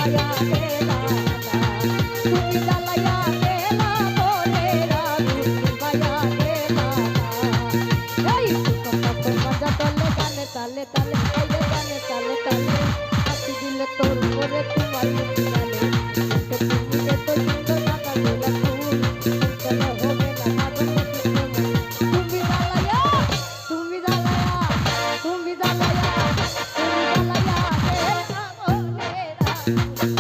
জ্বালায়া গেলা তুমি জ্বালায়া গেলা মনের আগুন নিভায়া গেলা এই কত মজা তলে গানে তালে তালে এই যে গানে তালে তালে হাতি দিলে তোর করে তোমার মুখ গালে তুমি এত সুন্দর মাথা গোলা ফুল চলো হবে না মাদক তুমি জ্বালায়া তুমি জ্বালায়া তুমি জ্বালায়া তুমি জ্বালায়া গেলা মনের আগুন